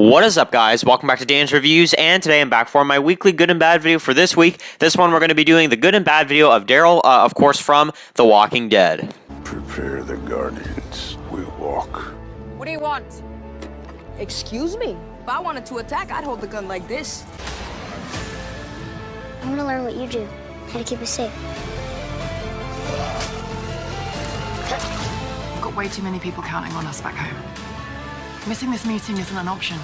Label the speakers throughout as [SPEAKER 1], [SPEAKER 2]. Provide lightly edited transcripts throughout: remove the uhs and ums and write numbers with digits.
[SPEAKER 1] What is up, guys? Welcome back to Dan's Reviews, and today I'm back for my weekly good and bad video for this week. This one we're going to be doing the good and bad video of Daryl, of course, from The Walking Dead.
[SPEAKER 2] Prepare the Guardians. We walk.
[SPEAKER 3] What do you want?
[SPEAKER 4] Excuse me?
[SPEAKER 3] If I wanted to attack, I'd hold the gun like this.
[SPEAKER 5] I want to learn what you do, how to keep us safe.
[SPEAKER 6] We've got way too many people counting on us back home. Missing this meeting isn't an option.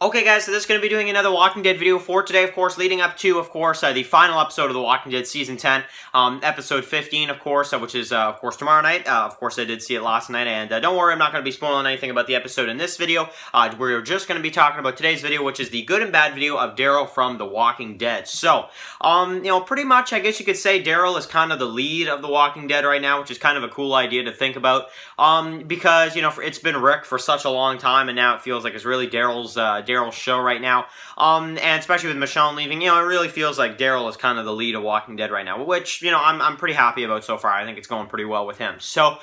[SPEAKER 1] Okay, guys, so this is going to be doing another Walking Dead video for today, of course, leading up to, of course, the final episode of The Walking Dead Season 10, Episode 15, of course, which is, of course, tomorrow night. Of course, I did see it last night, and don't worry, I'm not going to be spoiling anything about the episode in this video. We're just going to be talking about today's video, which is the good and bad video of Daryl from The Walking Dead. So, pretty much, I guess you could say Daryl is kind of the lead of The Walking Dead right now, which is kind of a cool idea to think about, because, it's been Rick for such a long time, and now it feels like it's really Daryl's show right now, and especially with Michonne leaving, it really feels like Daryl is kind of the lead of Walking Dead right now, which, I'm pretty happy about so far. I think it's going pretty well with him. So,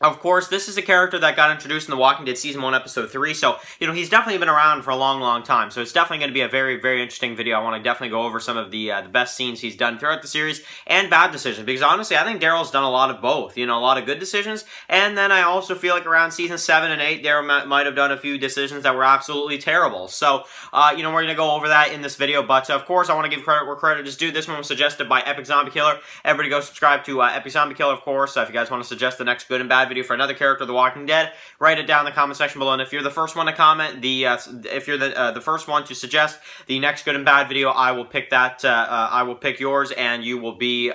[SPEAKER 1] of course, this is a character that got introduced in The Walking Dead Season 1, Episode 3, so, he's definitely been around for a long, long time, so it's definitely going to be a very, very interesting video. I want to definitely go over some of the best scenes he's done throughout the series, and bad decisions, because honestly, I think Daryl's done a lot of both, a lot of good decisions, and then I also feel like around Season 7 and 8, Daryl might have done a few decisions that were absolutely terrible, so, we're going to go over that in this video, but, of course, I want to give credit where credit is due. This one was suggested by Epic Zombie Killer. Everybody go subscribe to Epic Zombie Killer, of course, if you guys want to suggest the next good and bad video for another character of The Walking Dead, write it down in the comment section below, and if you're the first one to comment, if you're the first one to suggest the next good and bad video, I will pick that, I will pick yours, and you will be,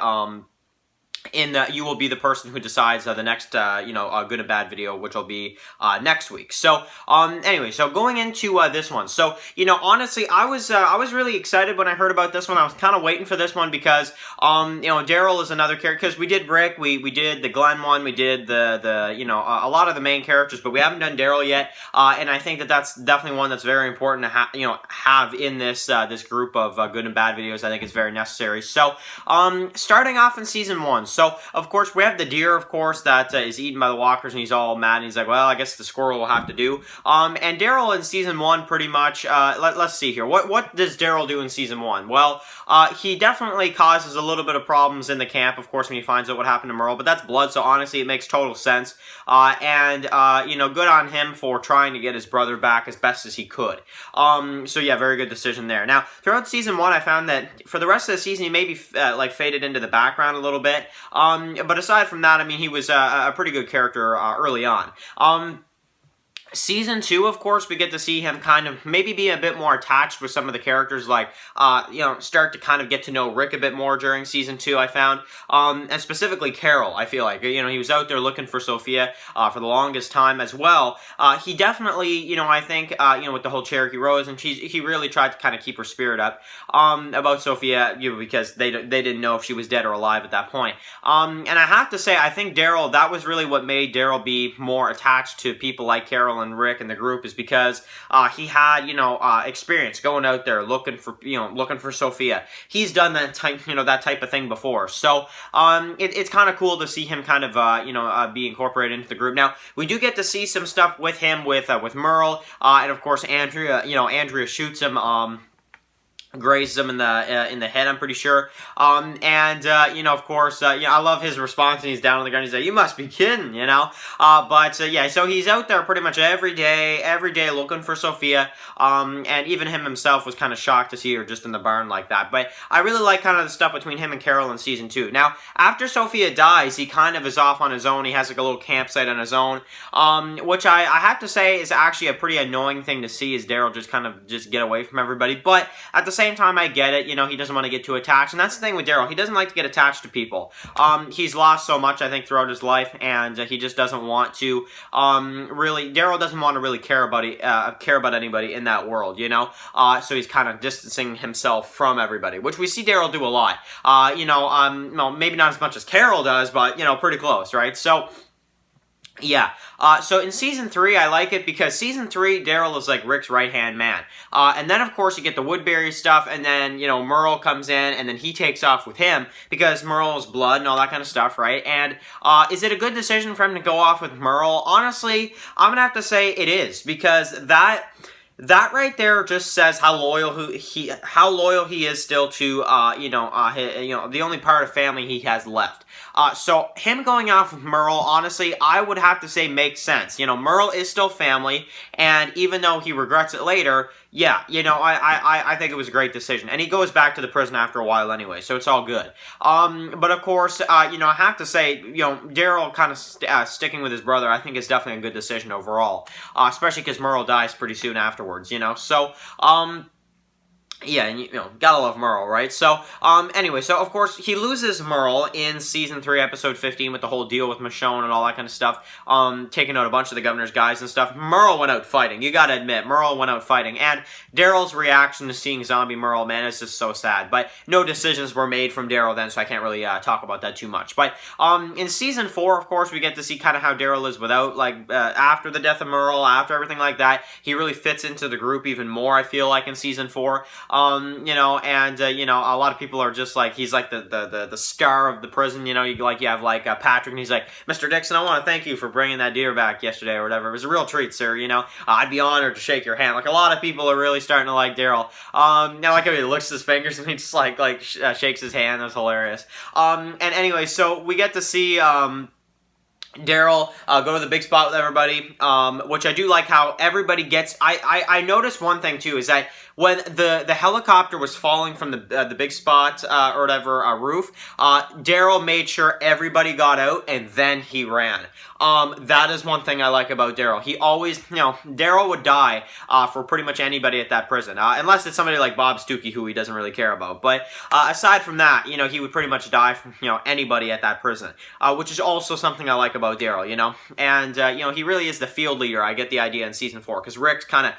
[SPEAKER 1] you will be the person who decides the next, good and bad video, which will be next week. So, anyway, so going into this one. So, honestly, I was really excited when I heard about this one. I was kind of waiting for this one because, Daryl is another character, because we did Rick, we did the Glenn one, we did a lot of the main characters, but we haven't done Daryl yet, and I think that that's definitely one that's very important to have in this this group of good and bad videos. I think it's very necessary. So, starting off in Season 1. So, of course, we have the deer, of course, that is eaten by the walkers, and he's all mad, and he's like, well, I guess the squirrel will have to do. And Daryl in Season 1, pretty much, let's see here. What does Daryl do in Season 1? Well, he definitely causes a little bit of problems in the camp, of course, when he finds out what happened to Merle, but that's blood, so honestly, it makes total sense. Good on him for trying to get his brother back as best as he could. So yeah, very good decision there. Now, throughout Season 1, I found that for the rest of the season, he maybe, faded into the background a little bit. But aside from that, I mean, he was a pretty good character early on. Season 2, of course, we get to see him kind of maybe be a bit more attached with some of the characters, like, start to kind of get to know Rick a bit more during Season 2, I found, and specifically Carol, I feel like, he was out there looking for Sophia for the longest time as well. He definitely, I think, with the whole Cherokee Rose, and he really tried to kind of keep her spirit up, about Sophia, because they didn't know if she was dead or alive at that point. And I have to say, I think Daryl, that was really what made Daryl be more attached to people like Carol and Rick and the group, is because he had experience going out there looking for Sophia. He's done that type of thing before, so it's kind of cool to see him kind of be incorporated into the group. Now we do get to see some stuff with him with Merle, and of course Andrea. Andrea shoots him. Grazes him in the head, I'm pretty sure. Of course, I love his response when he's down on the ground. He's like, "You must be kidding," yeah, so he's out there pretty much every day looking for Sophia, and even himself was kind of shocked to see her just in the barn like that. But I really like kind of the stuff between him and Carol in Season 2. Now, after Sophia dies, he kind of is off on his own. He has like a little campsite on his own, which I have to say is actually a pretty annoying thing to see, is Daryl just get away from everybody. But at the same time, I get it. He doesn't want to get too attached, and that's the thing with Daryl. He doesn't like to get attached to people. He's lost so much, I think, throughout his life, and he just doesn't want to Daryl doesn't want to really care about anybody in that world, so he's kind of distancing himself from everybody, which we see Daryl do a lot. Maybe not as much as Carol does, but pretty close, right? So Yeah, so in Season 3, I like it because Season 3, Daryl is like Rick's right-hand man. And then, of course, you get the Woodbury stuff, and then, Merle comes in, and then he takes off with him because Merle's blood and all that kind of stuff, right? And is it a good decision for him to go off with Merle? Honestly, I'm going to have to say it is, because that right there just says how loyal he is still to the only part of family he has left. So him going off with Merle, honestly, I would have to say makes sense. Merle is still family, and even though he regrets it later, yeah, I think it was a great decision. And he goes back to the prison after a while anyway, so it's all good. But of course, I have to say, Daryl kind of sticking with his brother, I think is definitely a good decision overall. Especially because Merle dies pretty soon afterwards, So, yeah, and gotta love Merle, right? So, anyway, so of course, he loses Merle in Season 3, Episode 15 with the whole deal with Michonne and all that kind of stuff, taking out a bunch of the governor's guys and stuff. Merle went out fighting, you gotta admit, Merle went out fighting, and Daryl's reaction to seeing zombie Merle, man, is just so sad, but no decisions were made from Daryl then, so I can't really talk about that too much. But, in Season 4, of course, we get to see kind of how Daryl is without, after the death of Merle, after everything like that, he really fits into the group even more, I feel like, in Season 4. A lot of people are just like, he's like the star of the prison, you have Patrick, and he's like, Mr. Dixon, I want to thank you for bringing that deer back yesterday or whatever. It was a real treat, sir, I'd be honored to shake your hand. Like, a lot of people are really starting to like Daryl. Now, like, how he licks his fingers and he just shakes his hand. That's hilarious. And anyway, so we get to see, Daryl go to the big spot with everybody, which I do like how everybody gets. I noticed one thing too, is that when the helicopter was falling from the big spot or whatever roof, Daryl made sure everybody got out and then he ran. That is one thing I like about Daryl. He always, Daryl would die for pretty much anybody at that prison, unless it's somebody like Bob Stuckey who he doesn't really care about. But aside from that, he would pretty much die from anybody at that prison, which is also something I like about Daryl, and he really is the field leader. I get the idea in Season 4 because Rick's kind of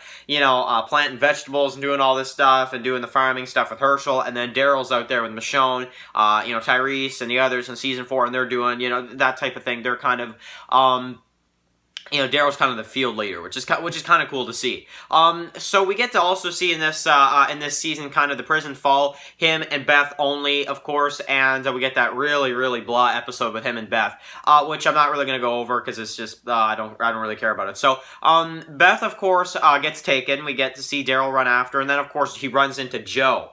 [SPEAKER 1] planting vegetables and doing all this stuff and doing the farming stuff with Herschel, and then Daryl's out there with Michonne, Tyrese and the others in Season 4, and they're doing that type of thing. They're kind of Daryl's kind of the field leader, which is kind of cool to see. So we get to also see in this season kind of the prison fall, him and Beth only, of course, and we get that really, really blah episode with him and Beth, which I'm not really going to go over because it's just I don't really care about it. So Beth, of course, gets taken. We get to see Daryl run after, and then of course he runs into Joe.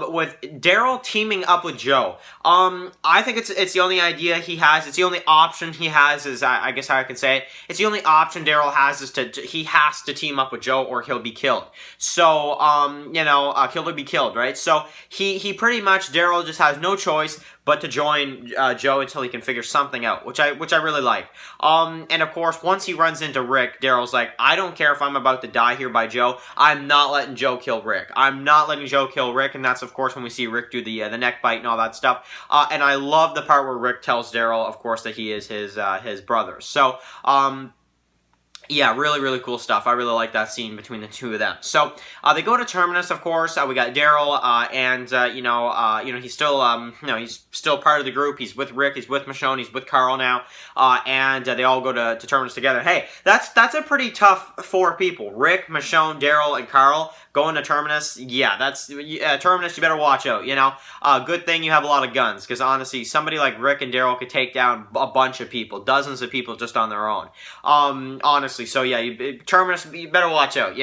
[SPEAKER 1] With Daryl teaming up with Joe, I think it's the only idea he has. It's the only option he has. Is I guess how I can say it. It's the only option Daryl has is he has to team up with Joe or he'll be killed. So, he'll be killed, right? So, he pretty much, Daryl just has no choice but to join Joe until he can figure something out, which I really like. And of course, once he runs into Rick, Daryl's like, I don't care if I'm about to die here by Joe, I'm not letting Joe kill Rick. I'm not letting Joe kill Rick, and that's of course when we see Rick do the neck bite and all that stuff. And I love the part where Rick tells Daryl, of course, that he is his brother. So, yeah, really, really cool stuff. I really like that scene between the two of them. So, they go to Terminus, of course. We got Daryl, and, he's still, he's still part of the group. He's with Rick, he's with Michonne, he's with Carl now, and they all go to Terminus together. Hey, that's a pretty tough 4 people. Rick, Michonne, Daryl, and Carl going to Terminus. Yeah, Terminus, you better watch out, Good thing you have a lot of guns, because honestly, somebody like Rick and Daryl could take down a bunch of people, dozens of people just on their own. Honestly. So yeah, Terminus, you better watch out,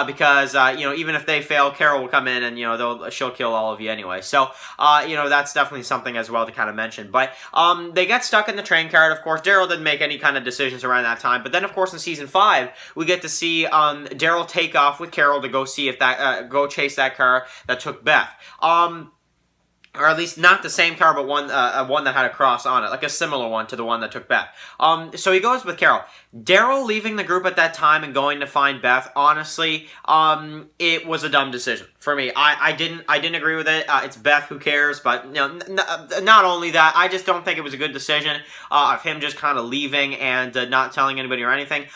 [SPEAKER 1] because even if they fail, Carol will come in and she'll kill all of you anyway. So that's definitely something as well to kind of mention. But they get stuck in the train car. Of course, Daryl didn't make any kind of decisions around that time. But then of course in Season 5, we get to see Daryl take off with Carol to go see if that go chase that car that took Beth. Or at least not the same car, but one that had a cross on it, like a similar one to the one that took Beth. So he goes with Carol. Daryl leaving the group at that time and going to find Beth, honestly, it was a dumb decision. for me. I didn't agree with it. It's Beth, who cares? But you know, not only that, I just don't think it was a good decision of him just kind of leaving and not telling anybody or anything.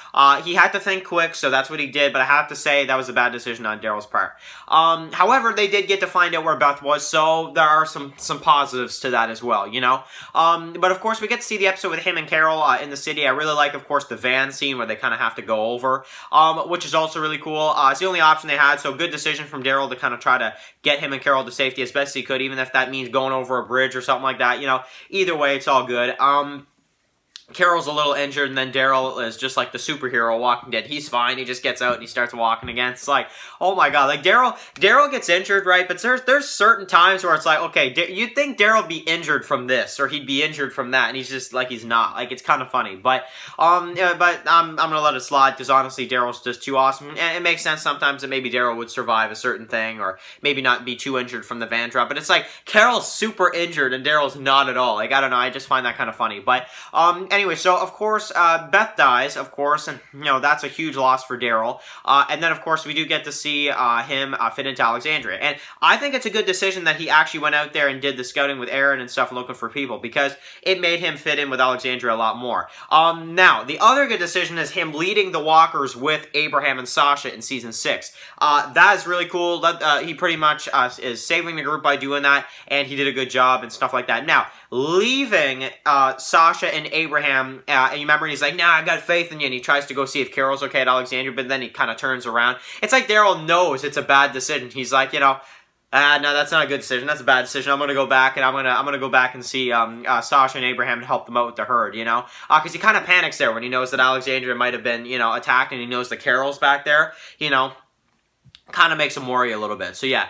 [SPEAKER 1] He had to think quick, so that's what he did. But I have to say that was a bad decision on Daryl's part. However, they did get to find out where Beth was, so there are some positives to that as well, you know. But of course, we get to see the episode with him and Carol in the city. I really like, of course, the van scene where they kind of have to go over, which is also really cool. It's the only option they had, so good decision from Daryl to kind of try to get him and Carol to safety as best he could, even if that means going over a bridge or something like that. You know, either way, it's all good. Carol's a little injured, and then Daryl is just like the superhero Walking Dead. He's fine. He just gets out and he starts walking again. It's like, oh my god, like Daryl gets injured, right? But there's certain times where it's like, okay, you'd think Daryl would be injured from this, or he'd be injured from that, and he's just like, he's not. Like, it's kind of funny, but I'm gonna let it slide because honestly, Daryl's just too awesome, and it makes sense sometimes that maybe Daryl would survive a certain thing, or maybe not be too injured from the van drop. But it's like Carol's super injured and Daryl's not at all. Like, I don't know. I just find that kind of funny, but anyway, so of course, Beth dies, of course, and you know that's a huge loss for Daryl. And then, of course, we do get to see him fit into Alexandria, and I think it's a good decision that he actually went out there and did the scouting with Aaron and stuff, and looking for people, because it made him fit in with Alexandria a lot more. Now, the other good decision is him leading the Walkers with Abraham and Sasha in season 6. That is really cool. He pretty much is saving the group by doing that, and he did a good job and stuff like that. Now, leaving Sasha and Abraham, and you remember he's like, nah, I got faith in you, and he tries to go see if Carol's okay at Alexandria, but then he kind of turns around. It's like Daryl knows it's a bad decision. He's like, you know, no, that's not a good decision. That's a bad decision. I'm gonna go back, and I'm gonna go back and see Sasha and Abraham to help them out with the herd, you know, because he kind of panics there when he knows that Alexandria might have been, you know, attacked, and he knows the Carol's back there, you know. Kind of makes him worry a little bit. So yeah,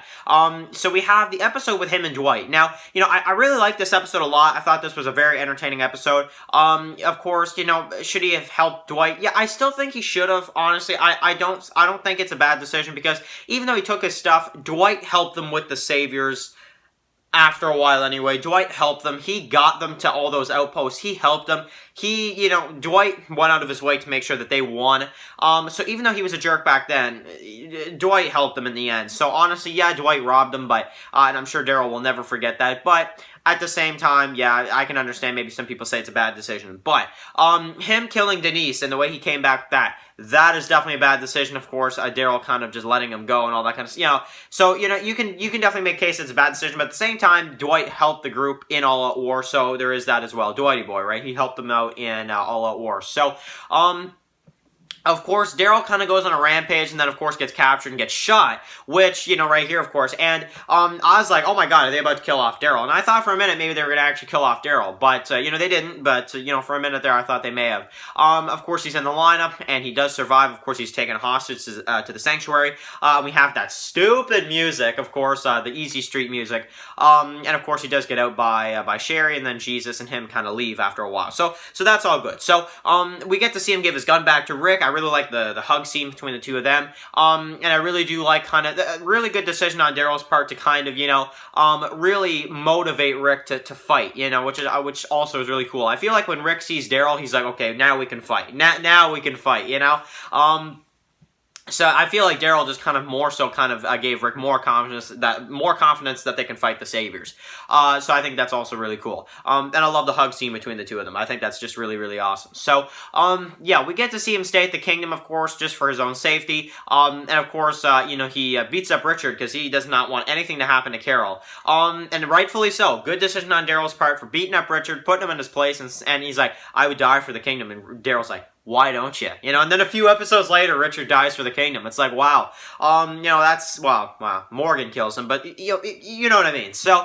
[SPEAKER 1] so we have the episode with him and Dwight. Now, you know, I really like this episode a lot. I thought this was a very entertaining episode. Of course, you know, should he have helped Dwight? Yeah, I still think he should have. Honestly, I don't think it's a bad decision, because even though he took his stuff, Dwight helped them with the saviors. After a while anyway, Dwight helped them. He got them to all those outposts. He helped them. You know, Dwight went out of his way to make sure that they won. So even though he was a jerk back then, Dwight helped them in the end. So honestly, yeah, Dwight robbed them, but, and I'm sure Daryl will never forget that, but at the same time, yeah, I can understand maybe some people say it's a bad decision, but, him killing Denise and the way he came back with that is definitely a bad decision, of course. Daryl kind of just letting him go and all that kind of, you know. So, you know, you can definitely make case it's a bad decision, but at the same time, Dwight helped the group in All Out War, so there is that as well. Dwighty boy, right? He helped them out in All Out War. So, of course, Daryl kind of goes on a rampage and then, of course, gets captured and gets shot, which, you know, right here, of course. And I was like, oh my god, are they about to kill off Daryl? And I thought for a minute maybe they were going to actually kill off Daryl, but, you know, they didn't. But, you know, for a minute there, I thought they may have. Of course, he's in the lineup, and he does survive. Of course, he's taken hostage to the sanctuary. We have that stupid music, of course, the Easy Street music. And, of course, he does get out by Sherry, and then Jesus and him kind of leave after a while. So that's all good. So, we get to see him give his gun back to Rick. I really like the hug scene between the two of them, and I really do like kind of a really good decision on Daryl's part to kind of, you know, really motivate Rick to fight, you know, which also is really cool. I feel like when Rick sees Daryl, he's like, okay, now we can fight. Now we can fight, you know. So I feel like Daryl just kind of more so kind of gave Rick more confidence that they can fight the saviors. So I think that's also really cool. And I love the hug scene between the two of them. I think that's just really, really awesome. So yeah, we get to see him stay at the kingdom, of course, just for his own safety. And of course, you know, he beats up Richard because he does not want anything to happen to Carol. And rightfully so. Good decision on Daryl's part for beating up Richard, putting him in his place, and he's like, I would die for the kingdom. And Daryl's like, why don't you? You know, and then a few episodes later, Richard dies for the kingdom. It's like, wow. You know, that's, wow. Morgan kills him, but you know what I mean. So,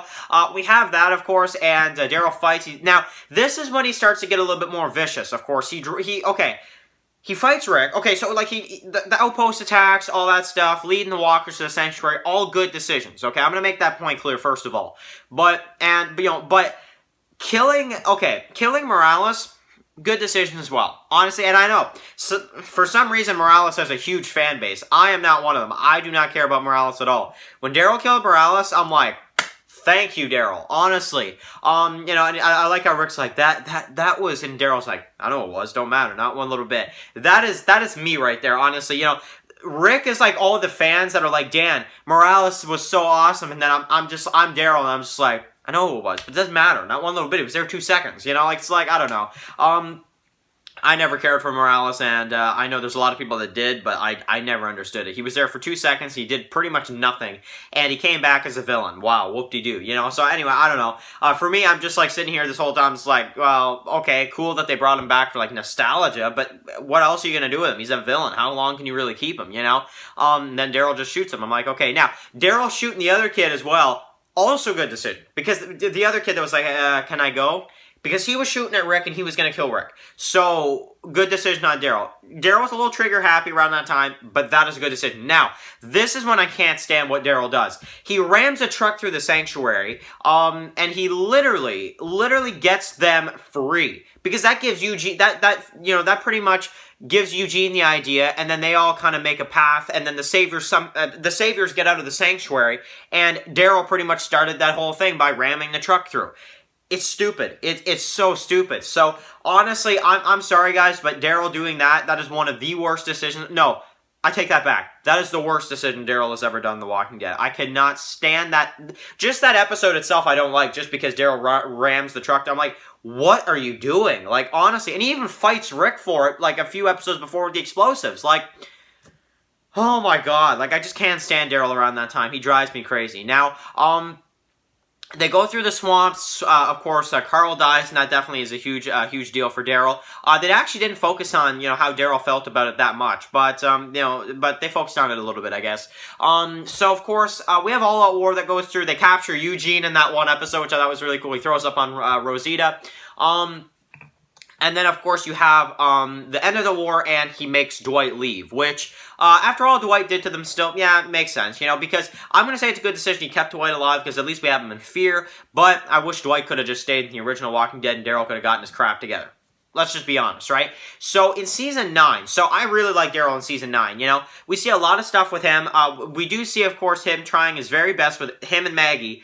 [SPEAKER 1] we have that, of course, and Daryl fights. Now, this is when he starts to get a little bit more vicious, of course. He fights Rick. Okay, so, like, the outpost attacks, all that stuff, leading the walkers to the sanctuary, all good decisions, okay? I'm gonna make that point clear, first of all. But killing Morales, good decision as well. Honestly, and I know, so, for some reason, Morales has a huge fan base. I am not one of them. I do not care about Morales at all. When Daryl killed Morales, I'm like, thank you, Daryl. Honestly. You know, and I like how Rick's like, that was, and Daryl's like, I know it was, don't matter, not one little bit. That is me right there, honestly. You know, Rick is like all the fans that are like, Dan, Morales was so awesome, and then I'm Daryl, and I'm just like, I know who it was, but it doesn't matter. Not one little bit. It was there 2 seconds. You know, like it's like I don't know. I never cared for Morales, and I know there's a lot of people that did, but I never understood it. He was there for 2 seconds, he did pretty much nothing, and he came back as a villain. Wow, whoop-de-doo, you know? So anyway, I don't know. For me, I'm just like sitting here this whole time, it's like, well, okay, cool that they brought him back for like nostalgia, but what else are you going to do with him? He's a villain. How long can you really keep him, you know? Then Daryl just shoots him. I'm like, okay, now, Daryl shooting the other kid as well, also good decision, because the other kid that was like, can I go? Because he was shooting at Rick and he was going to kill Rick. So, good decision on Daryl. Daryl was a little trigger happy around that time, but that is a good decision. Now, this is when I can't stand what Daryl does. He rams a truck through the sanctuary, and he literally gets them free. Because that gives Eugene, that pretty much gives Eugene the idea, and then they all kind of make a path, and then the saviors get out of the sanctuary, and Daryl pretty much started that whole thing by ramming the truck through. It's stupid. It's so stupid. So, honestly, I'm sorry, guys, but Daryl doing that is one of the worst decisions. No, I take that back. That is the worst decision Daryl has ever done in The Walking Dead. I cannot stand that. Just that episode itself I don't like, just because Daryl rams the truck. I'm like, what are you doing? Like, honestly, and he even fights Rick for it, like, a few episodes before with the explosives. Like, oh my god. Like, I just can't stand Daryl around that time. He drives me crazy. Now, they go through the swamps. Of course, Carl dies, and that definitely is a huge deal for Daryl. They actually didn't focus on, how Daryl felt about it that much, but but they focused on it a little bit, I guess. So of course, we have All Out War that goes through. They capture Eugene in that one episode, which I thought was really cool. He throws up on Rosita. And then, of course, you have the end of the war, and he makes Dwight leave, which, after all Dwight did to them still, yeah, it makes sense, because I'm going to say it's a good decision he kept Dwight alive, because at least we have him in fear, but I wish Dwight could have just stayed in the original Walking Dead, and Daryl could have gotten his crap together. Let's just be honest, right? So, in Season 9, so I really like Daryl in Season 9, we see a lot of stuff with him. We do see, of course, him trying his very best with him and Maggie,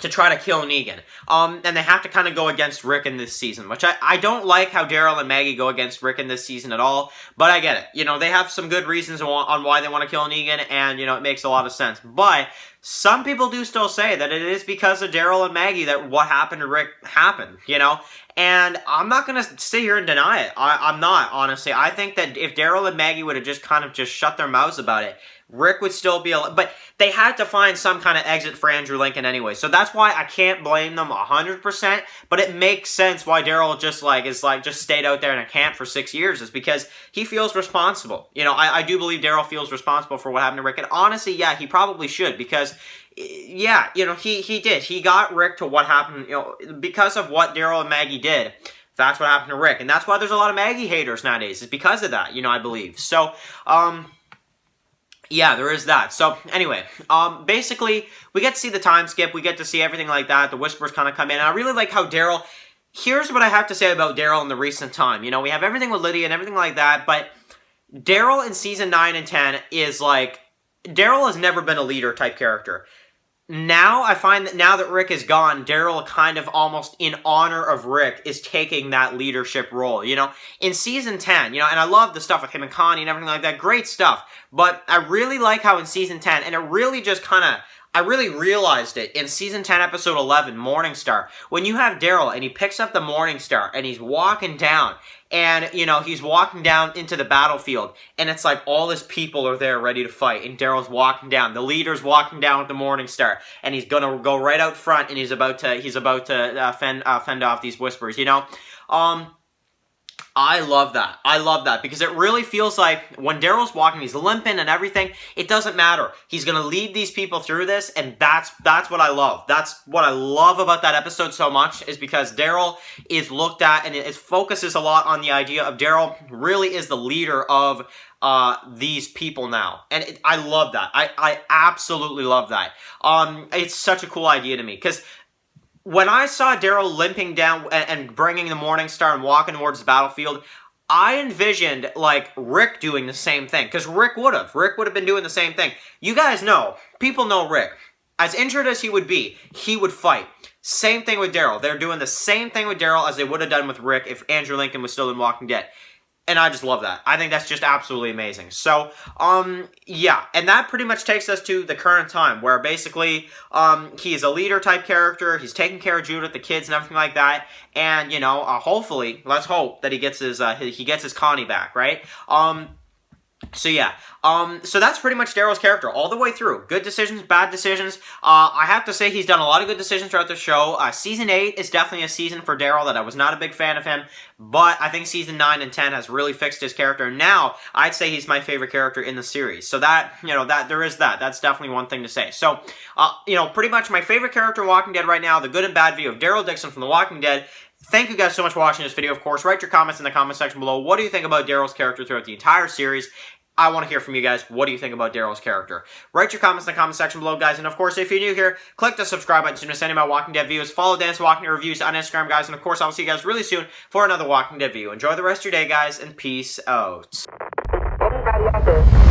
[SPEAKER 1] to try to kill Negan. And they have to kind of go against Rick in this season, which I don't like how Daryl and Maggie go against Rick in this season at all, but I get it. They have some good reasons on why they want to kill Negan, and, it makes a lot of sense. But some people do still say that it is because of Daryl and Maggie that what happened to Rick happened, And I'm not going to sit here and deny it. I'm not, honestly. I think that if Daryl and Maggie would have just kind of just shut their mouths about it, Rick would still be alive, but they had to find some kind of exit for Andrew Lincoln anyway, so that's why I can't blame them 100%, but it makes sense why Daryl just stayed out there in a camp for 6 years, is because he feels responsible. I do believe Daryl feels responsible for what happened to Rick, and honestly, yeah, he probably should, because, yeah, he did. He got Rick to what happened, because of what Daryl and Maggie did. That's what happened to Rick, and that's why there's a lot of Maggie haters nowadays, is because of that, I believe. So, yeah, there is that. So, anyway, basically, we get to see the time skip, we get to see everything like that, the whispers kind of come in, and I really like how Daryl, here's what I have to say about Daryl in the recent time, we have everything with Lydia and everything like that, but Daryl in Season 9 and 10 is like, Daryl has never been a leader type character. Now, I find that now that Rick is gone, Daryl kind of almost in honor of Rick is taking that leadership role, In Season 10, and I love the stuff with him and Connie and everything like that, great stuff. But I really like how in Season 10, and it really just kind of, I really realized it in Season 10, Episode 11, Morningstar, when you have Daryl and he picks up the Morningstar and he's walking down, and, he's walking down into the battlefield, and it's like all his people are there ready to fight, and Daryl's walking down. The leader's walking down with the Morningstar, and he's gonna go right out front, and he's about to fend off these whispers, I love that. I love that because it really feels like when Daryl's walking, he's limping and everything, it doesn't matter. He's going to lead these people through this, and that's what I love. That's what I love about that episode so much, is because Daryl is looked at, and it focuses a lot on the idea of Daryl really is the leader of these people now. And I love that. I absolutely love that. It's such a cool idea to me, because when I saw Daryl limping down and bringing the Morningstar and walking towards the battlefield, I envisioned, like, Rick doing the same thing. Because Rick would have. Rick would have been doing the same thing. You guys know. People know Rick. As injured as he would be, he would fight. Same thing with Daryl. They're doing the same thing with Daryl as they would have done with Rick if Andrew Lincoln was still in Walking Dead. And I just love that. I think that's just absolutely amazing. So, yeah. And that pretty much takes us to the current time, where basically, he's a leader type character. He's taking care of Judith, the kids, and everything like that. And, you know, hopefully, let's hope that he gets his Connie back, right? So yeah, so that's pretty much Daryl's character all the way through. Good decisions, bad decisions. I have to say he's done a lot of good decisions throughout the show. Season 8 is definitely a season for Daryl that I was not a big fan of him, but I think season 9 and 10 has really fixed his character. Now, I'd say he's my favorite character in the series. So that, you know, that there is that. That's definitely one thing to say. So, you know, pretty much my favorite character in Walking Dead right now, the good and bad view of Daryl Dixon from The Walking Dead. Thank you guys so much for watching this video. Of course, write your comments in the comment section below. What do you think about Daryl's character throughout the entire series? I want to hear from you guys. What do you think about Daryl's character? Write your comments in the comment section below, guys. And of course, if you're new here, click the subscribe button to miss any of my Walking Dead videos. Follow Dan's Walking Dead reviews on Instagram, guys. And of course, I'll see you guys really soon for another Walking Dead video. Enjoy the rest of your day, guys, and peace out.
[SPEAKER 7] Anybody out there?